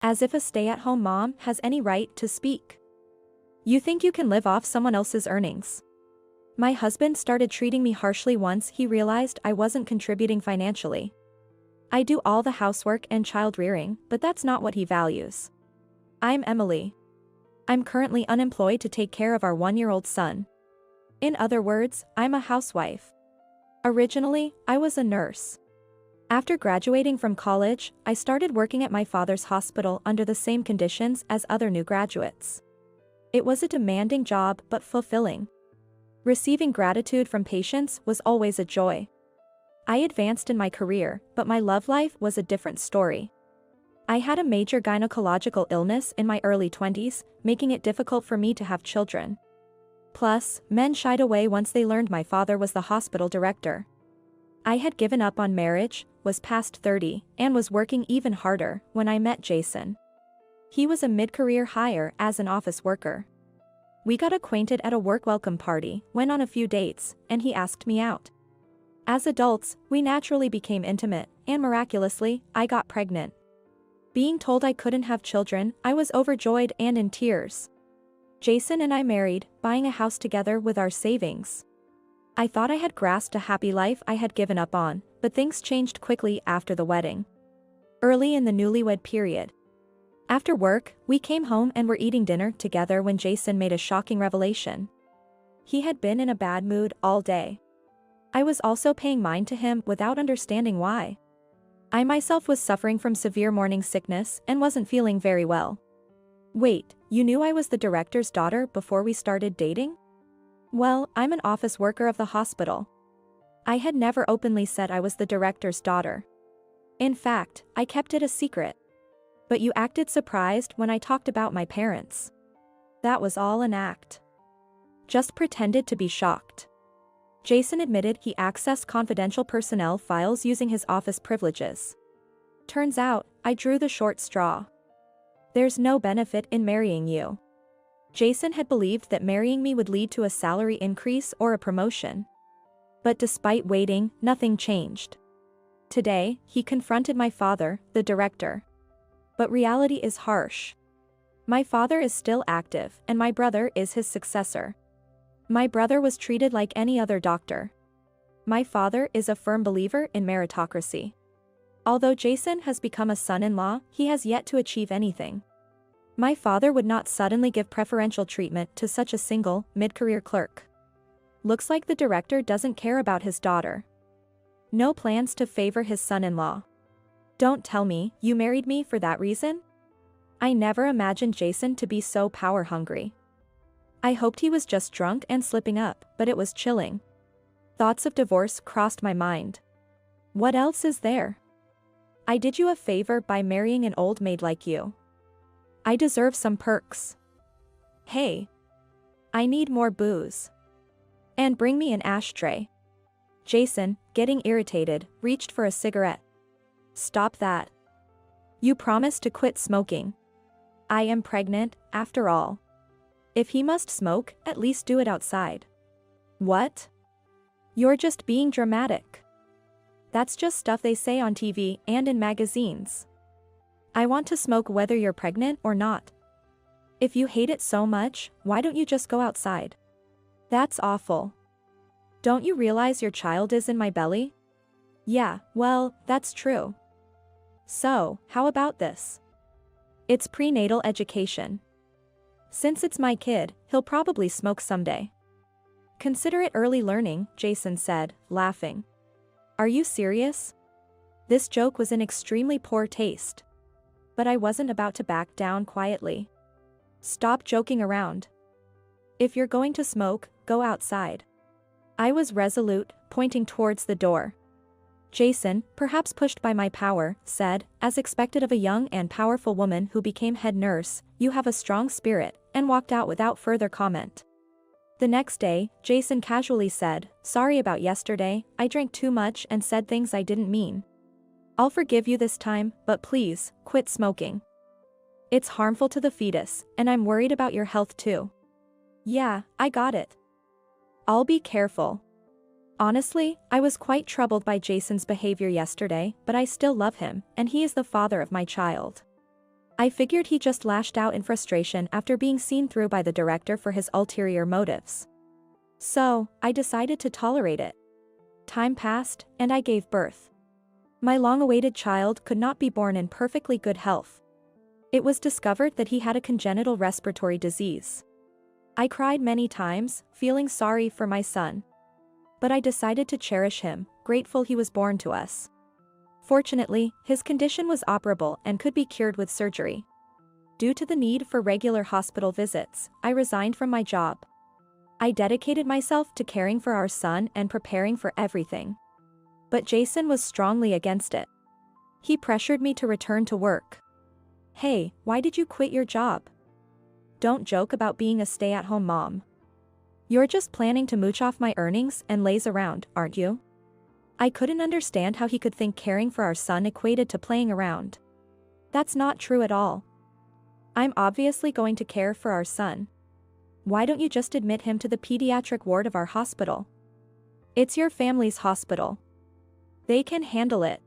As if a stay-at-home mom has any right to speak. You think you can live off someone else's earnings? My husband started treating me harshly once he realized I wasn't contributing financially. I do all the housework and child rearing, but that's not what he values. I'm Emily. I'm currently unemployed to take care of our 1-year-old son. In other words, I'm a housewife. Originally, I was a nurse. After graduating from college, I started working at my father's hospital under the same conditions as other new graduates. It was a demanding job but fulfilling. Receiving gratitude from patients was always a joy. I advanced in my career, but my love life was a different story. I had a major gynecological illness in my early 20s, making it difficult for me to have children. Plus, men shied away once they learned my father was the hospital director. I had given up on marriage, was past 30, and was working even harder when I met Jason. He was a mid-career hire as an office worker. We got acquainted at a work welcome party, went on a few dates, and he asked me out. As adults, we naturally became intimate, and miraculously, I got pregnant. Being told I couldn't have children, I was overjoyed and in tears. Jason and I married, buying a house together with our savings. I thought I had grasped a happy life I had given up on, but things changed quickly after the wedding. Early in the newlywed period. After work, we came home and were eating dinner together when Jason made a shocking revelation. He had been in a bad mood all day. I was also paying mind to him without understanding why. I myself was suffering from severe morning sickness and wasn't feeling very well. Wait, you knew I was the director's daughter before we started dating? Well, I'm an office worker of the hospital. I had never openly said I was the director's daughter. In fact, I kept it a secret. But you acted surprised when I talked about my parents. That was all an act. Just pretended to be shocked. Jason admitted he accessed confidential personnel files using his office privileges. Turns out, I drew the short straw. There's no benefit in marrying you. Jason had believed that marrying me would lead to a salary increase or a promotion. But despite waiting, nothing changed. Today, he confronted my father, the director. But reality is harsh. My father is still active, and my brother is his successor. My brother was treated like any other doctor. My father is a firm believer in meritocracy. Although Jason has become a son-in-law, he has yet to achieve anything. My father would not suddenly give preferential treatment to such a single, mid-career clerk. Looks like the director doesn't care about his daughter. No plans to favor his son-in-law. Don't tell me you married me for that reason? I never imagined Jason to be so power-hungry. I hoped he was just drunk and slipping up, but it was chilling. Thoughts of divorce crossed my mind. What else is there? I did you a favor by marrying an old maid like you. I deserve some perks. Hey. I need more booze. And bring me an ashtray. Jason, getting irritated, reached for a cigarette. Stop that. You promised to quit smoking. I am pregnant, after all. If he must smoke, at least do it outside. What? You're just being dramatic. That's just stuff they say on TV and in magazines. I want to smoke whether you're pregnant or not. If you hate it so much, why don't you just go outside? That's awful. Don't you realize your child is in my belly? Yeah, well, that's true. So, how about this? It's prenatal education. Since it's my kid, he'll probably smoke someday. Consider it early learning, Jason said, laughing. Are you serious? This joke was in extremely poor taste. But I wasn't about to back down quietly. Stop joking around. If you're going to smoke, go outside. I was resolute, pointing towards the door. Jason, perhaps pushed by my power, said, as expected of a young and powerful woman who became head nurse, "You have a strong spirit," and walked out without further comment. The next day, Jason casually said, "Sorry about yesterday, I drank too much and said things I didn't mean. I'll forgive you this time, but please, quit smoking. It's harmful to the fetus, and I'm worried about your health too." Yeah, I got it. I'll be careful. Honestly, I was quite troubled by Jason's behavior yesterday, but I still love him, and he is the father of my child. I figured he just lashed out in frustration after being seen through by the director for his ulterior motives. So, I decided to tolerate it. Time passed, and I gave birth. My long-awaited child could not be born in perfectly good health. It was discovered that he had a congenital respiratory disease. I cried many times, feeling sorry for my son. But I decided to cherish him, grateful he was born to us. Fortunately, his condition was operable and could be cured with surgery. Due to the need for regular hospital visits, I resigned from my job. I dedicated myself to caring for our son and preparing for everything. But Jason was strongly against it. He pressured me to return to work. "Hey, why did you quit your job? Don't joke about being a stay-at-home mom. You're just planning to mooch off my earnings and laze around, aren't you?" I couldn't understand how he could think caring for our son equated to playing around. That's not true at all. I'm obviously going to care for our son. Why don't you just admit him to the pediatric ward of our hospital? It's your family's hospital. They can handle it.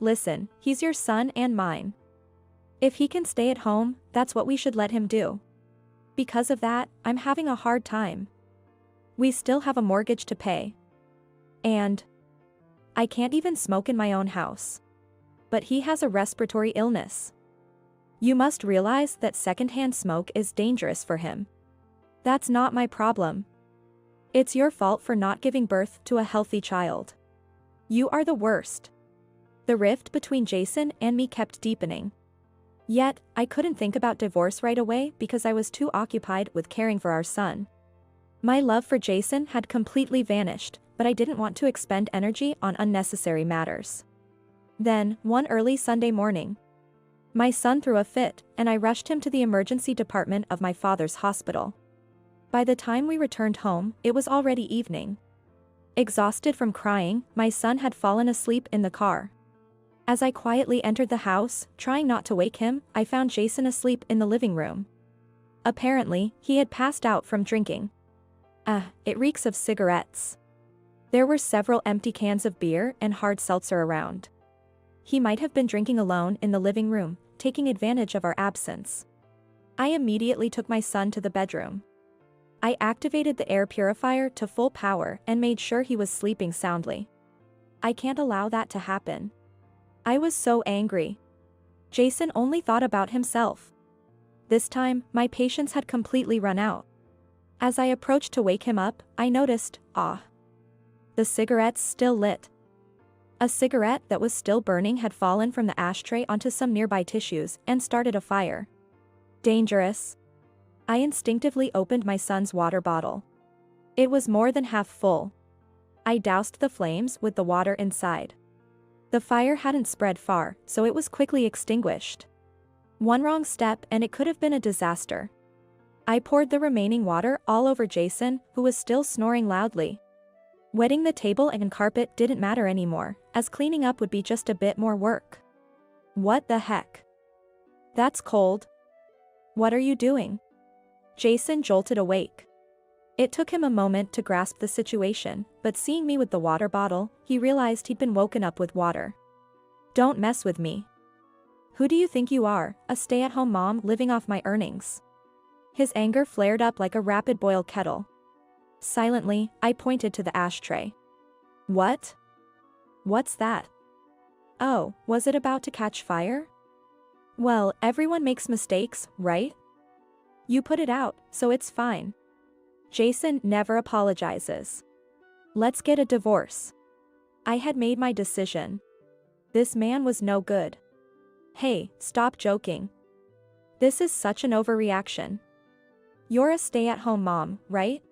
Listen, he's your son and mine. If he can stay at home, that's what we should let him do. Because of that, I'm having a hard time. We still have a mortgage to pay. And I can't even smoke in my own house. But he has a respiratory illness. You must realize that secondhand smoke is dangerous for him. That's not my problem. It's your fault for not giving birth to a healthy child. You are the worst. The rift between Jason and me kept deepening. Yet, I couldn't think about divorce right away because I was too occupied with caring for our son. My love for Jason had completely vanished, but I didn't want to expend energy on unnecessary matters. Then, one early Sunday morning, my son threw a fit, and I rushed him to the emergency department of my father's hospital. By the time we returned home, it was already evening. Exhausted from crying, my son had fallen asleep in the car. As I quietly entered the house, trying not to wake him, I found Jason asleep in the living room. Apparently, he had passed out from drinking. It reeks of cigarettes. There were several empty cans of beer and hard seltzer around. He might have been drinking alone in the living room, taking advantage of our absence. I immediately took my son to the bedroom. I activated the air purifier to full power and made sure he was sleeping soundly. I can't allow that to happen. I was so angry. Jason only thought about himself. This time, my patience had completely run out. As I approached to wake him up, I noticed, the cigarettes still lit. A cigarette that was still burning had fallen from the ashtray onto some nearby tissues and started a fire. Dangerous. I instinctively opened my son's water bottle. It was more than half full. I doused the flames with the water inside. The fire hadn't spread far, so it was quickly extinguished. One wrong step and it could have been a disaster. I poured the remaining water all over Jason, who was still snoring loudly. Wetting the table and carpet didn't matter anymore, as cleaning up would be just a bit more work. What the heck? That's cold. What are you doing? Jason jolted awake. It took him a moment to grasp the situation, but seeing me with the water bottle, he realized he'd been woken up with water. Don't mess with me. Who do you think you are, a stay-at-home mom living off my earnings? His anger flared up like a rapid boil kettle. Silently, I pointed to the ashtray. What? What's that? Oh, was it about to catch fire? Well, everyone makes mistakes, right? You put it out, so it's fine. Jason never apologizes. Let's get a divorce. I had made my decision. This man was no good. Hey, stop joking. This is such an overreaction. You're a stay-at-home mom, right?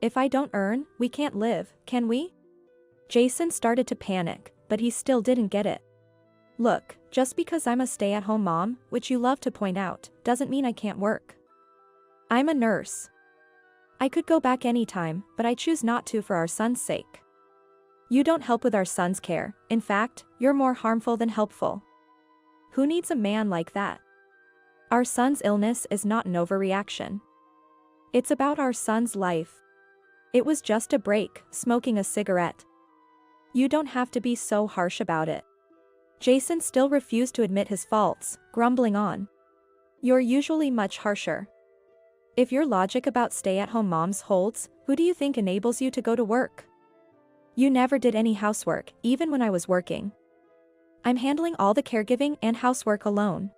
If I don't earn, we can't live, can we? Jason started to panic, but he still didn't get it. Look, just because I'm a stay-at-home mom, which you love to point out, doesn't mean I can't work. I'm a nurse. I could go back anytime, but I choose not to for our son's sake. You don't help with our son's care, in fact, you're more harmful than helpful. Who needs a man like that? Our son's illness is not an overreaction. It's about our son's life. It was just a break, smoking a cigarette. You don't have to be so harsh about it. Jason still refused to admit his faults, grumbling on. You're usually much harsher. If your logic about stay-at-home moms holds, who do you think enables you to go to work? You never did any housework, even when I was working. I'm handling all the caregiving and housework alone.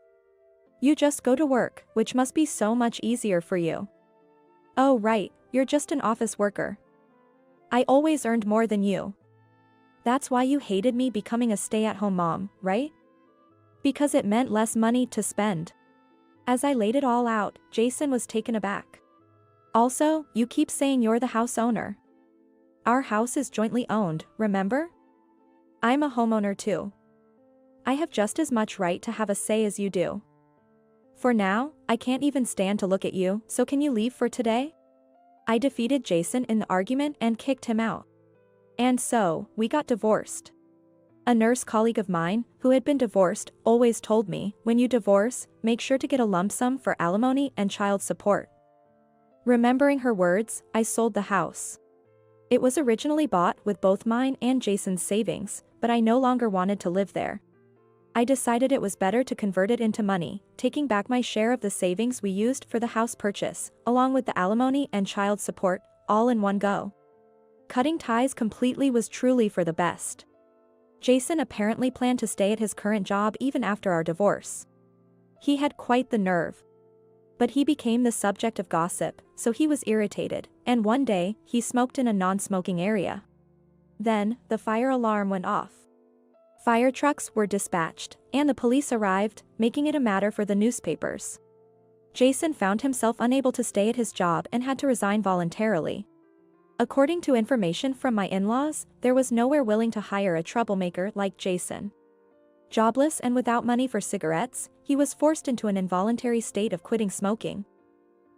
You just go to work, which must be so much easier for you. Oh right, you're just an office worker. I always earned more than you. That's why you hated me becoming a stay-at-home mom, right? Because it meant less money to spend. As I laid it all out, Jason was taken aback. Also, you keep saying you're the house owner. Our house is jointly owned, remember? I'm a homeowner too. I have just as much right to have a say as you do. For now, I can't even stand to look at you, so can you leave for today? I defeated Jason in the argument and kicked him out. And so, we got divorced. A nurse colleague of mine, who had been divorced, always told me, when you divorce, make sure to get a lump sum for alimony and child support. Remembering her words, I sold the house. It was originally bought with both mine and Jason's savings, but I no longer wanted to live there. I decided it was better to convert it into money, taking back my share of the savings we used for the house purchase, along with the alimony and child support, all in one go. Cutting ties completely was truly for the best. Jason apparently planned to stay at his current job even after our divorce. He had quite the nerve. But he became the subject of gossip, so he was irritated, and one day, he smoked in a non-smoking area. Then, the fire alarm went off. Fire trucks were dispatched, and the police arrived, making it a matter for the newspapers. Jason found himself unable to stay at his job and had to resign voluntarily. According to information from my in-laws, there was nowhere willing to hire a troublemaker like Jason. Jobless and without money for cigarettes, he was forced into an involuntary state of quitting smoking.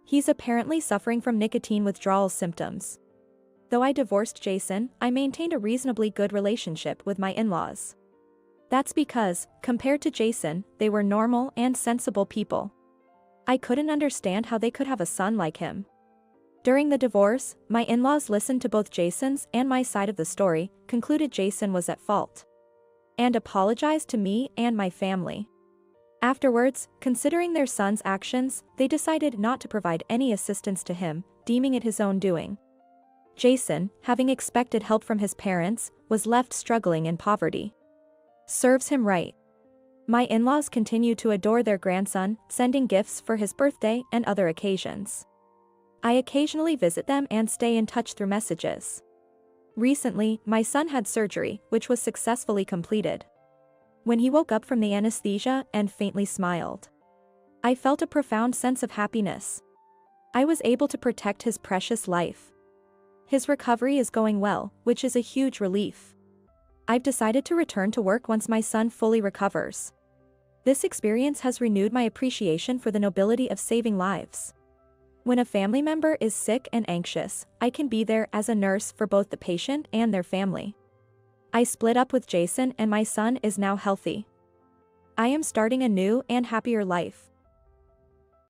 He's apparently suffering from nicotine withdrawal symptoms. Though I divorced Jason, I maintained a reasonably good relationship with my in-laws. That's because, compared to Jason, they were normal and sensible people. I couldn't understand how they could have a son like him. During the divorce, my in-laws listened to both Jason's and my side of the story, concluded Jason was at fault, and apologized to me and my family. Afterwards, considering their son's actions, they decided not to provide any assistance to him, deeming it his own doing. Jason, having expected help from his parents, was left struggling in poverty. Serves him right. My in-laws continue to adore their grandson, sending gifts for his birthday and other occasions. I occasionally visit them and stay in touch through messages. Recently, my son had surgery, which was successfully completed. When he woke up from the anesthesia and faintly smiled, I felt a profound sense of happiness. I was able to protect his precious life. His recovery is going well, which is a huge relief. I've decided to return to work once my son fully recovers. This experience has renewed my appreciation for the nobility of saving lives. When a family member is sick and anxious, I can be there as a nurse for both the patient and their family. I split up with Jason and my son is now healthy. I am starting a new and happier life.